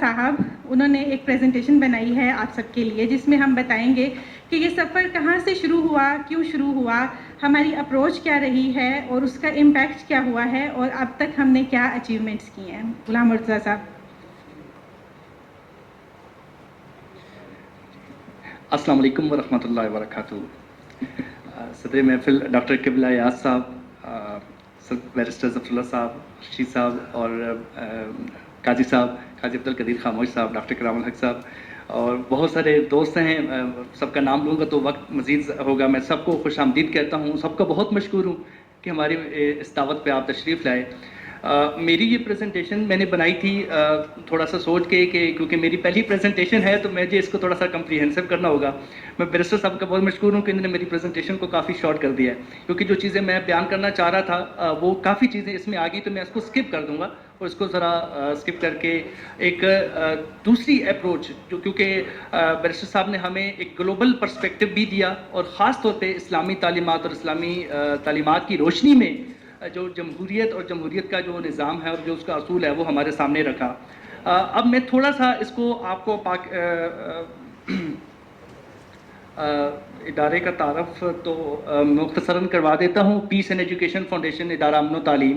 صاحب, انہوں نے ایک پریزنٹیشن بنائی ہے آپ سب کے لیے جس میں ہم بتائیں گے کہ یہ سفر کہاں سے شروع ہوا, کیوں شروع ہوا, ہماری اپروچ کیا رہی ہے اور اس کا امپیکٹ کیا ہوا ہے اور اب تک ہم نے کیا اچیومنٹس کی ہیں. غلام مرتضی صاحب. السلام علیکم ورحمۃ اللہ وبرکاتہ. صدر محفل ڈاکٹر قبلہ یاز صاحب, بیرسٹر ظفر اللہ صاحب, رشید صاحب اور قاضی صاحب, قاضی عبدالقدیر خاموش صاحب, ڈاکٹر کرام الحق صاحب اور بہت سارے دوست ہیں. سب کا نام لوں گا تو وقت مزید ہوگا. میں سب کو خوش آمدید کہتا ہوں. سب کا بہت مشکور ہوں کہ ہماری اس دعوت پہ آپ تشریف لائے. میری یہ پریزنٹیشن میں نے بنائی تھی تھوڑا سا سوچ کے کہ کیونکہ میری پہلی پریزنٹیشن ہے تو مجھے اس کو تھوڑا سا کمپریہنسو کرنا ہوگا. میں بیرسٹر صاحب کا بہت مشکور ہوں کہ انہوں نے میری پریزنٹیشن کو کافی شارٹ کر دیا ہے, کیونکہ جو چیزیں میں بیان کرنا چاہ رہا تھا وہ کافی چیزیں اس میں آ گئی, تو میں اس کو اسکپ کر دوں گا اور اس کو ذرا اسکپ کر کے ایک دوسری اپروچ جو, کیونکہ بیرسٹر صاحب نے ہمیں ایک گلوبل پرسپیکٹو بھی دیا اور خاص طور پہ اسلامی تعلیمات اور اسلامی تعلیمات کی روشنی میں جو جمہوریت اور جمہوریت کا جو نظام ہے اور جو اس کا اصول ہے وہ ہمارے سامنے رکھا. اب میں تھوڑا سا اس کو آپ کو ادارے کا تعارف تو مختصراً کروا دیتا ہوں. پیس اینڈ ایجوکیشن فاؤنڈیشن ادارہ امن و تعلیم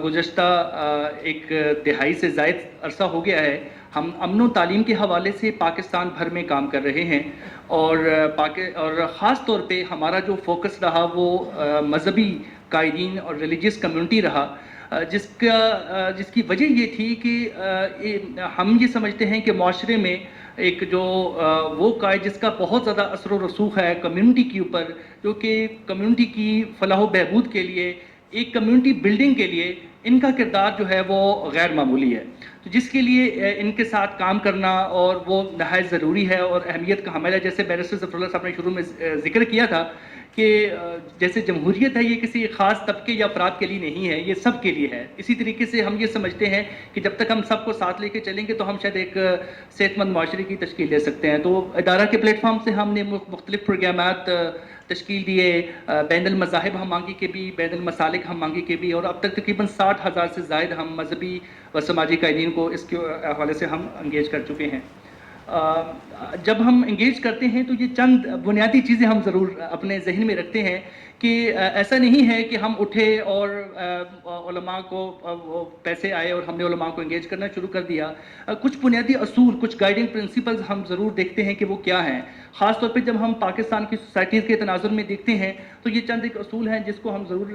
گزشتہ ایک دہائی سے زائد عرصہ ہو گیا ہے. ہم امن و تعلیم کے حوالے سے پاکستان بھر میں کام کر رہے ہیں اور خاص طور پہ ہمارا جو فوکس رہا وہ مذہبی قائدین اور ریلیجیس کمیونٹی رہا, جس کی وجہ یہ تھی کہ ہم یہ سمجھتے ہیں کہ معاشرے میں ایک جو وہ قائد جس کا بہت زیادہ اثر و رسوخ ہے کمیونٹی کے اوپر, جو کہ کمیونٹی کی فلاح و بہبود کے لیے, ایک کمیونٹی بلڈنگ کے لیے ان کا کردار جو ہے وہ غیر معمولی ہے. تو جس کے لیے ان کے ساتھ کام کرنا اور وہ نہایت ضروری ہے اور اہمیت کا حامل ہے. جیسے بیرسٹر ظفر اللہ صاحب نے شروع میں ذکر کیا تھا کہ جیسے جمہوریت ہے یہ کسی خاص طبقے یا افراد کے لیے نہیں ہے, یہ سب کے لیے ہے. اسی طریقے سے ہم یہ سمجھتے ہیں کہ جب تک ہم سب کو ساتھ لے کے چلیں گے تو ہم شاید ایک صحت مند معاشرے کی تشکیل دے سکتے ہیں. تو ادارہ کے پلیٹ فارم سے ہم نے مختلف پروگرامات تشکیل دیے, بین المذاہب ہم مانگی کے بھی, بین المسالک ہم مانگی کے بھی, اور اب تک تقریباً 60,000 سے زائد ہم مذہبی و سماجی قائدین کو اس کے حوالے سے ہم انگیج کر چکے ہیں. جب ہم انگیج کرتے ہیں تو یہ چند بنیادی چیزیں ہم ضرور اپنے ذہن میں رکھتے ہیں کہ ایسا نہیں ہے کہ ہم اٹھے اور علماء کو پیسے آئے اور ہم نے علماء کو انگیج کرنا شروع کر دیا. کچھ بنیادی اصول, کچھ گائیڈنگ پرنسپلز ہم ضرور دیکھتے ہیں کہ وہ کیا ہیں. خاص طور پہ جب ہم پاکستان کی سوسائٹیز کے تناظر میں دیکھتے ہیں تو یہ چند ایک اصول ہیں جس کو ہم ضرور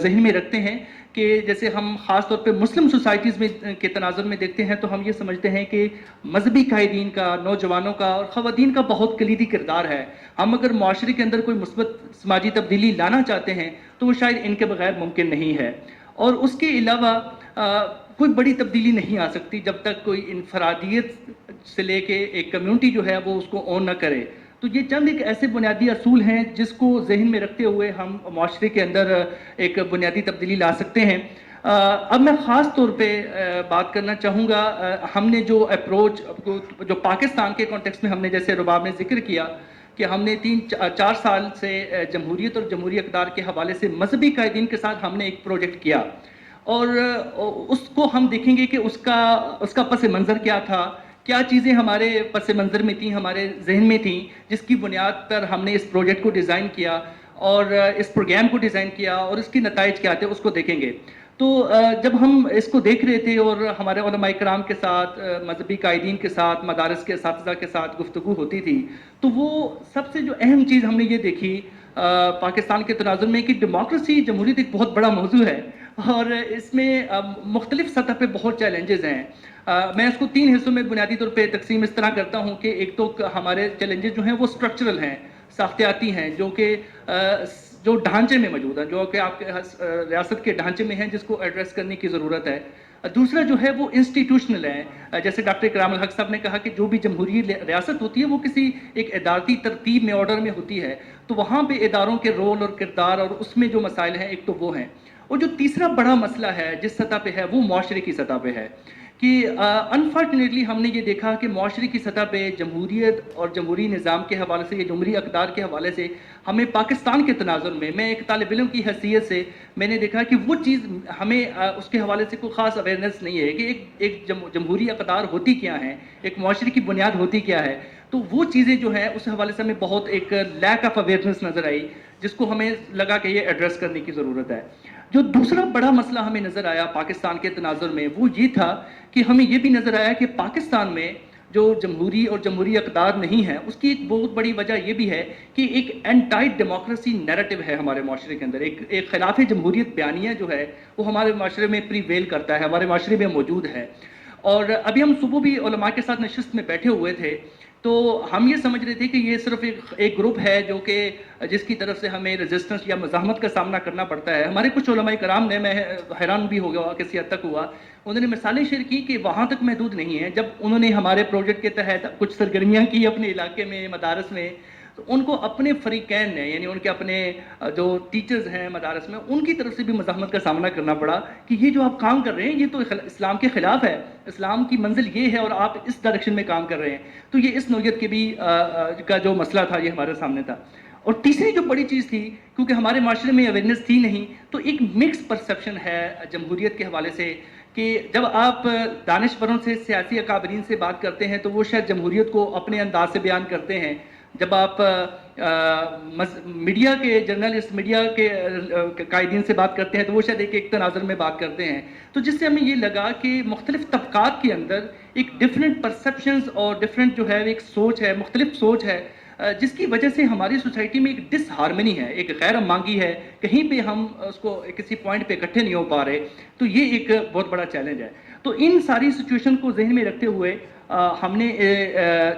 ذہن میں رکھتے ہیں کہ جیسے ہم خاص طور پہ مسلم سوسائٹیز میں کے تناظر میں دیکھتے ہیں تو ہم یہ سمجھتے ہیں کہ مذہبی قائدین کا, نوجوانوں کا اور خواتین کا بہت کلیدی کردار ہے. ہم اگر معاشرے کے اندر کوئی مثبت سماجی تبدیلی لانا چاہتے ہیں تو وہ شاید ان کے بغیر ممکن نہیں ہے. اور اس کے علاوہ کوئی بڑی تبدیلی نہیں آ سکتی جب تک کوئی انفرادیت سے لے کے ایک کمیونٹی جو ہے وہ اس کو اون نہ کرے. تو یہ چند ایک ایسے بنیادی اصول ہیں جس کو ذہن میں رکھتے ہوئے ہم معاشرے کے اندر ایک بنیادی تبدیلی لا سکتے ہیں. اب میں خاص طور پہ بات کرنا چاہوں گا, ہم نے جو اپروچ جو پاکستان کے کانٹیکس میں ہم نے, جیسے رباب نے ذکر کیا کہ ہم نے 3-4 سال سے جمہوریت اور جمہوری اقدار کے حوالے سے مذہبی قائدین کے ساتھ ہم نے ایک پروجیکٹ کیا, اور اس کو ہم دیکھیں گے کہ اس کا پس منظر کیا تھا, کیا چیزیں ہمارے پس منظر میں تھیں, ہمارے ذہن میں تھیں, جس کی بنیاد پر ہم نے اس پروجیکٹ کو ڈیزائن کیا اور اس پروگرام کو ڈیزائن کیا, اور اس کی نتائج کیا تھے اس کو دیکھیں گے. تو جب ہم اس کو دیکھ رہے تھے اور ہمارے علماء کرام کے ساتھ, مذہبی قائدین کے ساتھ, مدارس کے اساتذہ کے ساتھ گفتگو ہوتی تھی, تو وہ سب سے جو اہم چیز ہم نے یہ دیکھی پاکستان کے تناظر میں کہ ڈیموکریسی, جمہوریت ایک بہت بڑا موضوع ہے اور اس میں مختلف سطح پہ بہت چیلنجز ہیں. میں اس کو 3 حصوں میں بنیادی طور پہ تقسیم اس طرح کرتا ہوں کہ ایک تو ہمارے چیلنجز جو ہیں وہ اسٹرکچرل ہیں, ساختیاتی ہیں, جو ڈھانچے میں موجود ہیں, جو کہ آپ کے ریاست کے ڈھانچے میں ہیں, جس کو ایڈریس کرنے کی ضرورت ہے. دوسرا جو ہے وہ انسٹیٹیوشنل ہے, جیسے ڈاکٹر کرام الحق صاحب نے کہا کہ جو بھی جمہوری ریاست ہوتی ہے وہ کسی ایک ادارتی ترتیب میں, آرڈر میں ہوتی ہے, تو وہاں پہ اداروں کے رول اور کردار اور اس میں جو مسائل ہیں ایک تو وہ ہیں. اور جو تیسرا بڑا مسئلہ ہے جس سطح پہ ہے وہ معاشرے کی سطح پہ ہے کہ انفارچونیٹلی ہم نے یہ دیکھا کہ معاشرے کی سطح پہ جمہوریت اور جمہوری نظام کے حوالے سے یا جمہوری اقدار کے حوالے سے ہمیں پاکستان کے تناظر میں ایک طالب علم کی حیثیت سے میں نے دیکھا کہ وہ چیز ہمیں اس کے حوالے سے کوئی خاص اویئرنیس نہیں ہے کہ ایک جمہوری اقدار ہوتی کیا ہیں، ایک معاشرے کی بنیاد ہوتی کیا ہے. تو وہ چیزیں جو ہیں اس حوالے سے ہمیں بہت ایک لیک آف اویئرنیس نظر آئی، جس کو ہمیں لگا کہ یہ ایڈریس کرنے کی ضرورت ہے. جو دوسرا بڑا مسئلہ ہمیں نظر آیا پاکستان کے تناظر میں وہ یہ تھا کہ ہمیں یہ بھی نظر آیا کہ پاکستان میں جو جمہوری اور جمہوری اقدار نہیں ہے اس کی ایک بہت بڑی وجہ یہ بھی ہے کہ ایک اینٹائی ڈیموکریسی نیریٹو ہے ہمارے معاشرے کے اندر. ایک خلاف جمہوریت بیانیہ جو ہے وہ ہمارے معاشرے میں پریویل کرتا ہے، ہمارے معاشرے میں موجود ہے. اور ابھی ہم صبح بھی علماء کے ساتھ نشست میں بیٹھے ہوئے تھے تو ہم یہ سمجھ رہے تھے کہ یہ صرف ایک گروپ ہے جو کہ جس کی طرف سے ہمیں ریزسٹنس یا مزاحمت کا سامنا کرنا پڑتا ہے. ہمارے کچھ علماء کرام نے، میں حیران بھی ہو گیا کسی حد تک ہوا، انہوں نے مثالیں شیئر کی کہ وہاں تک محدود نہیں ہے. جب انہوں نے ہمارے پروجیکٹ کے تحت کچھ سرگرمیاں کی اپنے علاقے میں مدارس میں، تو ان کو اپنے فریقین نے، یعنی ان کے اپنے جو ٹیچرز ہیں مدارس میں، ان کی طرف سے بھی مزاحمت کا سامنا کرنا پڑا کہ یہ جو آپ کام کر رہے ہیں یہ تو اسلام کے خلاف ہے، اسلام کی منزل یہ ہے اور آپ اس ڈائریکشن میں کام کر رہے ہیں. تو یہ اس نوعیت کے بھی کا جو مسئلہ تھا یہ ہمارے سامنے تھا. اور تیسری جو بڑی چیز تھی، کیونکہ ہمارے معاشرے میں اویئرنیس تھی نہیں، تو ایک مکس پرسیپشن ہے جمہوریت کے حوالے سے کہ جب آپ دانشوروں سے، سیاسی اکابرین سے بات کرتے ہیں تو وہ شاید جمہوریت کو اپنے انداز سے بیان کرتے ہیں. جب آپ میڈیا کے جرنلسٹ، میڈیا کے قائدین سے بات کرتے ہیں تو وہ شاید ایک تناظر میں بات کرتے ہیں. تو جس سے ہمیں یہ لگا کہ مختلف طبقات کے اندر ایک ڈفرینٹ پرسیپشنز اور ڈفرینٹ جو ہے ایک سوچ ہے، مختلف سوچ ہے، جس کی وجہ سے ہماری سوسائٹی میں ایک ڈس ہارمنی ہے، ایک غیر مانگی ہے، کہیں پہ ہم اس کو کسی پوائنٹ پہ اکٹھے نہیں ہو پا رہے. تو یہ ایک بہت بڑا چیلنج ہے. تو ان ساری سچویشن کو ذہن میں رکھتے ہوئے ہم نے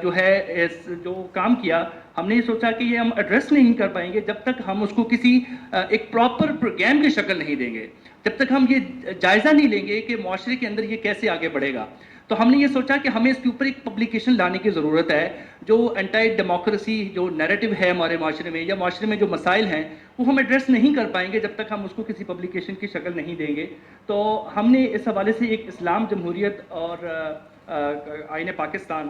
جو ہے جو کام کیا، ہم نے یہ سوچا کہ یہ ہم ایڈریس نہیں کر پائیں گے جب تک ہم اس کو کسی ایک پراپر پروگرام کی شکل نہیں دیں گے، جب تک ہم یہ جائزہ نہیں لیں گے کہ معاشرے کے اندر یہ کیسے آگے بڑھے گا. تو ہم نے یہ سوچا کہ ہمیں اس کے اوپر ایک پبلیکیشن لانے کی ضرورت ہے جو اینٹائی ڈیموکریسی جو نیریٹو ہے ہمارے معاشرے میں یا معاشرے میں جو مسائل ہیں وہ ہم ایڈریس نہیں کر پائیں گے جب تک ہم اس کو کسی پبلیکیشن کی شکل نہیں دیں گے. تو ہم نے اس حوالے سے ایک اسلام، جمہوریت اور آئین پاکستان،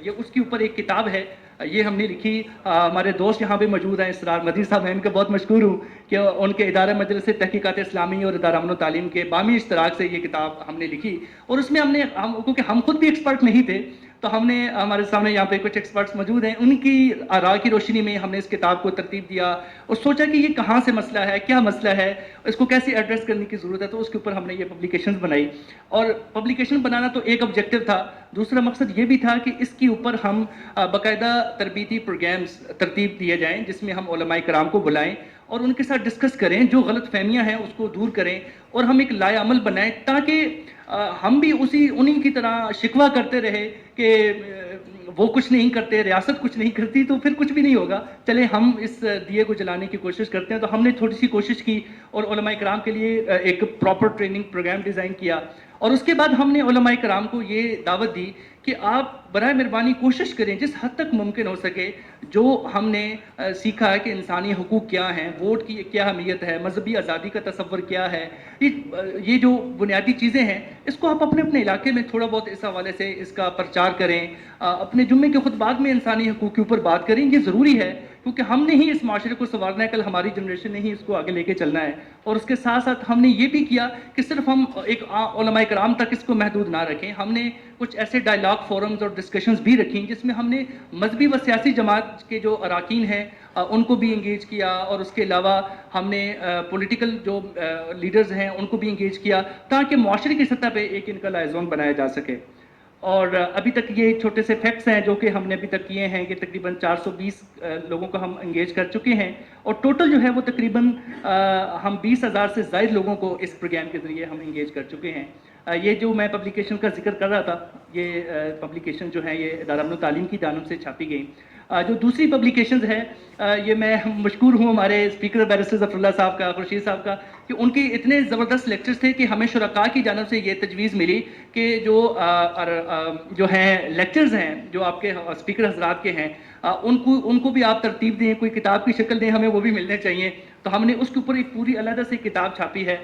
یہ اس کے اوپر ایک کتاب ہے، یہ ہم نے لکھی. ہمارے دوست یہاں پہ موجود ہیں، اسرار مدنی صاحب، میں ان کا بہت مشکور ہوں کہ ان کے ادارہ مجلس تحقیقات اسلامی اور ادارہ امن و تعلیم کے باہمی اشتراک سے یہ کتاب ہم نے لکھی. اور اس میں کیونکہ ہم خود بھی ایکسپرٹ نہیں تھے تو ہم نے، ہمارے سامنے یہاں پہ کچھ ایکسپرٹس موجود ہیں، ان کی آراء کی روشنی میں ہم نے اس کتاب کو ترتیب دیا اور سوچا کہ یہ کہاں سے مسئلہ ہے، کیا مسئلہ ہے، اس کو کیسے ایڈریس کرنے کی ضرورت ہے. تو اس کے اوپر ہم نے یہ پبلیکیشنز بنائی. اور پبلیکیشن بنانا تو ایک آبجیکٹو تھا، دوسرا مقصد یہ بھی تھا کہ اس کے اوپر ہم باقاعدہ تربیتی پروگرامز ترتیب دیے جائیں جس میں ہم علماء کرام کو بلائیں اور ان کے ساتھ ڈسکس کریں، جو غلط فہمیاں ہیں اس کو دور کریں اور ہم ایک لائے عمل بنائیں تاکہ ہم بھی انہی کی طرح شکوہ کرتے رہے کہ وہ کچھ نہیں کرتے، ریاست کچھ نہیں کرتی تو پھر کچھ بھی نہیں ہوگا. چلے ہم اس دیے کو جلانے کی کوشش کرتے ہیں. تو ہم نے تھوڑی سی کوشش کی اور علماء کرام کے لیے ایک پراپر ٹریننگ پروگرام ڈیزائن کیا. اور اس کے بعد ہم نے علماء کرام کو یہ دعوت دی کہ آپ برائے مہربانی کوشش کریں جس حد تک ممکن ہو سکے جو ہم نے سیکھا ہے کہ انسانی حقوق کیا ہیں، ووٹ کی کیا اہمیت ہے، مذہبی آزادی کا تصور کیا ہے، یہ جو بنیادی چیزیں ہیں اس کو آپ اپنے اپنے علاقے میں تھوڑا بہت اس حوالے سے اس کا پرچار کریں، اپنے جمعے کے خطبات میں انسانی حقوق کے اوپر بات کریں. یہ ضروری ہے کیونکہ ہم نے ہی اس معاشرے کو سنوارنا ہے، کل ہماری جنریشن نے ہی اس کو آگے لے کے چلنا ہے. اور اس کے ساتھ ساتھ ہم نے یہ بھی کیا کہ صرف ہم ایک علماء کرام تک اس کو محدود نہ رکھیں. ہم نے کچھ ایسے ڈائلاگ فورمز اور ڈسکشنز بھی رکھیں جس میں ہم نے مذہبی و سیاسی جماعت کے جو اراکین ہیں ان کو بھی انگیج کیا اور اس کے علاوہ ہم نے پولیٹیکل جو لیڈرز ہیں ان کو بھی انگیج کیا تاکہ معاشرے کی سطح پہ ایک ان کا لائزون بنایا جا سکے. اور ابھی تک یہ چھوٹے سے فیکٹس ہیں جو کہ ہم نے ابھی تک کیے ہیں کہ تقریباً 420 لوگوں کو ہم انگیج کر چکے ہیں اور ٹوٹل جو ہے وہ تقریباً ہم 20,000 سے زائد لوگوں کو اس پروگرام کے ذریعے ہم انگیج کر چکے ہیں. یہ جو میں پبلیکیشن کا ذکر کر رہا تھا، یہ پبلیکیشن جو ہے یہ ادارہ امن و تعلیم کی جانب سے چھاپی گئی. جو دوسری پبلیکیشنز ہے یہ میں مشکور ہوں ہمارے اسپیکر بیرسٹر ظفر اللہ صاحب کا، خورشید صاحب کا، کہ ان کی اتنے زبردست لیکچرز تھے کہ ہمیں شرکاء کی جانب سے یہ تجویز ملی کہ جو ہیں لیکچرز ہیں جو آپ کے اسپیکر حضرات کے ہیں ان کو بھی آپ ترتیب دیں، کوئی کتاب کی شکل دیں، ہمیں وہ بھی ملنے چاہیے. تو ہم نے اس کے اوپر ایک پوری علیحدہ سے کتاب چھاپی ہے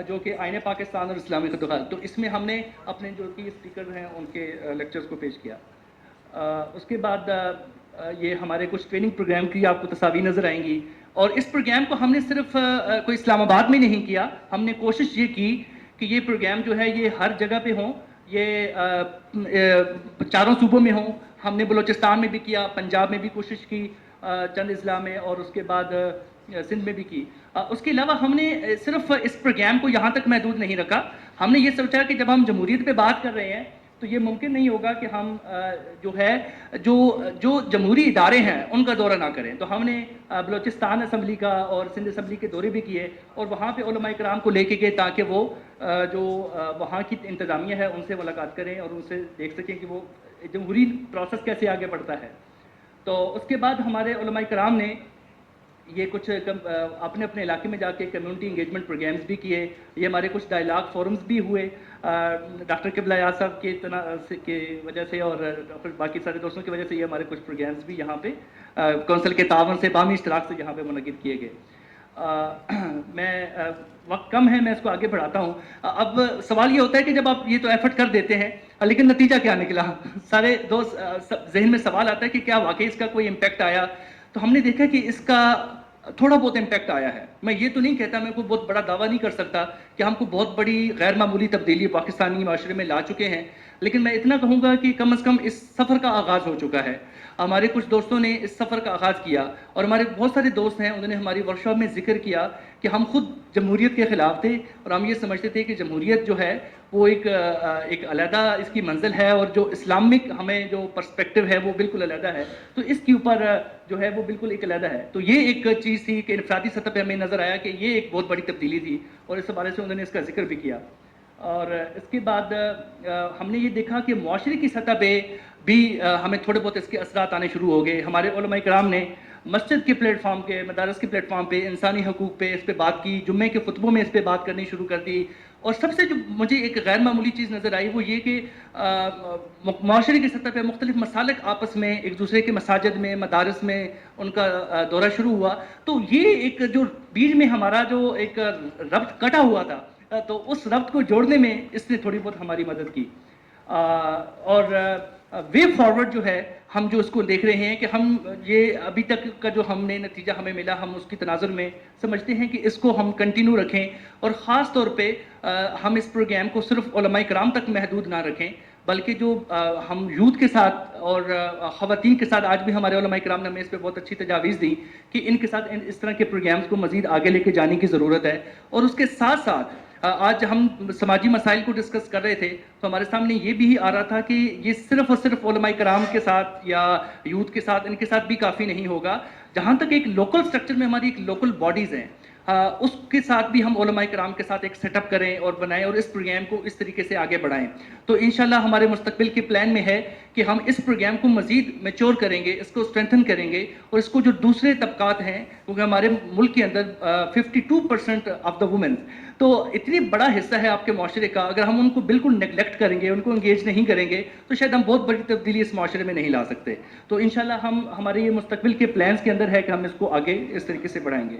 جو کہ آئین پاکستان اور اسلامی خدمات، تو اس میں ہم نے اپنے جو کہ اسپیکر ہیں ان کے لیکچرز کو پیش کیا. اس کے بعد یہ ہمارے کچھ ٹریننگ پروگرام کی آپ کو تصاویر نظر آئیں گی. اور اس پروگرام کو ہم نے صرف کوئی اسلام آباد میں نہیں کیا، ہم نے کوشش یہ کی کہ یہ پروگرام جو ہے یہ ہر جگہ پہ ہوں، یہ چاروں صوبوں میں ہوں. ہم نے بلوچستان میں بھی کیا، پنجاب میں بھی کوشش کی، چند اضلاع میں، اور اس کے بعد سندھ میں بھی کی. اس کے علاوہ ہم نے صرف اس پروگرام کو یہاں تک محدود نہیں رکھا. ہم نے یہ سوچا کہ جب ہم جمہوریت پہ بات کر رہے ہیں تو یہ ممکن نہیں ہوگا کہ ہم جو ہے جو جمہوری ادارے ہیں ان کا دورہ نہ کریں. تو ہم نے بلوچستان اسمبلی کا اور سندھ اسمبلی کے دورے بھی کیے، اور وہاں پہ علماء کرام کو لے کے گئے تاکہ وہ جو وہاں کی انتظامیہ ہے ان سے ملاقات کریں اور ان سے دیکھ سکیں کہ وہ جمہوری پروسیس کیسے آگے بڑھتا ہے. تو اس کے بعد ہمارے علماء کرام نے یہ کچھ اپنے اپنے علاقے میں جا کے کمیونٹی انگیجمنٹ پروگرامز بھی کیے. یہ ہمارے کچھ ڈائلاگ فورمز بھی ہوئے ڈاکٹر قبلہ یاز صاحب کی وجہ سے، اور پھر باقی سارے دوستوں کی وجہ سے یہ ہمارے کچھ پروگرامز بھی یہاں پہ کونسل کے تعاون سے، باہمی اشتراک سے یہاں پہ منعقد کیے گئے. میں وقت کم ہے، میں اس کو آگے بڑھاتا ہوں. اب سوال یہ ہوتا ہے کہ جب آپ یہ تو ایفرٹ کر دیتے ہیں لیکن نتیجہ کیا نکلا؟ سارے دوست ذہن میں سوال آتا ہے کہ کیا واقعی اس کا کوئی امپیکٹ آیا؟ تو ہم نے دیکھا کہ اس کا تھوڑا بہت امپیکٹ آیا ہے. میں یہ تو نہیں کہتا، میں کوئی بہت بڑا دعویٰ نہیں کر سکتا کہ ہم کو بہت بڑی غیر معمولی تبدیلی پاکستانی معاشرے میں لا چکے ہیں، لیکن میں اتنا کہوں گا کہ کم از کم اس سفر کا آغاز ہو چکا ہے. ہمارے کچھ دوستوں نے اس سفر کا آغاز کیا، اور ہمارے بہت سارے دوست ہیں انہوں نے ہماری ورکشاپ میں ذکر کیا کہ ہم خود جمہوریت کے خلاف تھے، اور ہم یہ سمجھتے تھے کہ جمہوریت جو ہے وہ ایک علیحدہ اس کی منزل ہے، اور جو اسلامک ہمیں جو پرسپیکٹو ہے وہ بالکل علیحدہ ہے. تو اس کے اوپر جو ہے وہ بالکل ایک علیحدہ ہے. تو یہ ایک چیز تھی کہ انفرادی سطح پہ ہمیں نظر آیا کہ یہ ایک بہت بڑی تبدیلی تھی، اور اس حوالے سے انہوں نے اس کا ذکر بھی کیا. اور اس کے بعد ہم نے یہ دیکھا کہ معاشرے کی سطح پہ بھی ہمیں تھوڑے بہت اس کے اثرات آنے شروع ہو گئے. ہمارے علماء کرام نے مسجد کے پلیٹ فارم کے، مدارس کے پلیٹ فارم پہ انسانی حقوق پہ اس پہ بات کی، جمعے کے خطبوں میں اس پہ بات کرنی شروع کر دی. اور سب سے جو مجھے ایک غیر معمولی چیز نظر آئی وہ یہ کہ معاشرے کی سطح پہ مختلف مسالک آپس میں ایک دوسرے کے مساجد میں، مدارس میں ان کا دورہ شروع ہوا. تو یہ ایک جو بیچ میں ہمارا جو ایک ربط کٹا ہوا تھا، تو اس ربط کو جوڑنے میں اس نے تھوڑی بہت ہماری مدد کی. اور وے فارورڈ جو ہے ہم جو اس کو دیکھ رہے ہیں کہ ہم یہ ابھی تک کا جو ہم نے نتیجہ ہمیں ملا، ہم اس کی تناظر میں سمجھتے ہیں کہ اس کو ہم کنٹینیو رکھیں، اور خاص طور پہ ہم اس پروگرام کو صرف علماء کرام تک محدود نہ رکھیں، بلکہ جو ہم یوتھ کے ساتھ اور خواتین کے ساتھ آج بھی ہمارے علماء کرام نے ہمیں اس پہ بہت اچھی تجاویز دی کہ ان کے ساتھ اس طرح کے پروگرامز کو مزید آگے لے کے جانے کی ضرورت ہے. اور اس کے ساتھ ساتھ آج ہم سماجی مسائل کو ڈسکس کر رہے تھے تو ہمارے سامنے یہ بھی آ رہا تھا کہ یہ صرف اور صرف علماء کرام کے ساتھ یا یوتھ کے ساتھ، ان کے ساتھ بھی کافی نہیں ہوگا. جہاں تک ایک لوکل سٹرکچر میں ہماری ایک لوکل باڈیز ہیں، اس کے ساتھ بھی ہم علماء کرام کے ساتھ ایک سیٹ اپ کریں اور بنائیں، اور اس پروگرام کو اس طریقے سے آگے بڑھائیں. تو انشاءاللہ ہمارے مستقبل کے پلان میں ہے کہ ہم اس پروگرام کو مزید میچور کریں گے، اس کو اسٹرینتھن کریں گے، اور اس کو جو دوسرے طبقات ہیں، کیونکہ ہمارے ملک کے اندر 52% آف دا وومنز، تو اتنی بڑا حصہ ہے آپ کے معاشرے کا، اگر ہم ان کو بالکل نیگلیکٹ کریں گے، ان کو انگیج نہیں کریں گے، تو شاید ہم بہت بڑی تبدیلی اس معاشرے میں نہیں لا سکتے. تو انشاءاللہ ہمارے یہ مستقبل کے پلانز کے اندر ہے کہ ہم اس کو آگے اس طریقے سے بڑھائیں گے.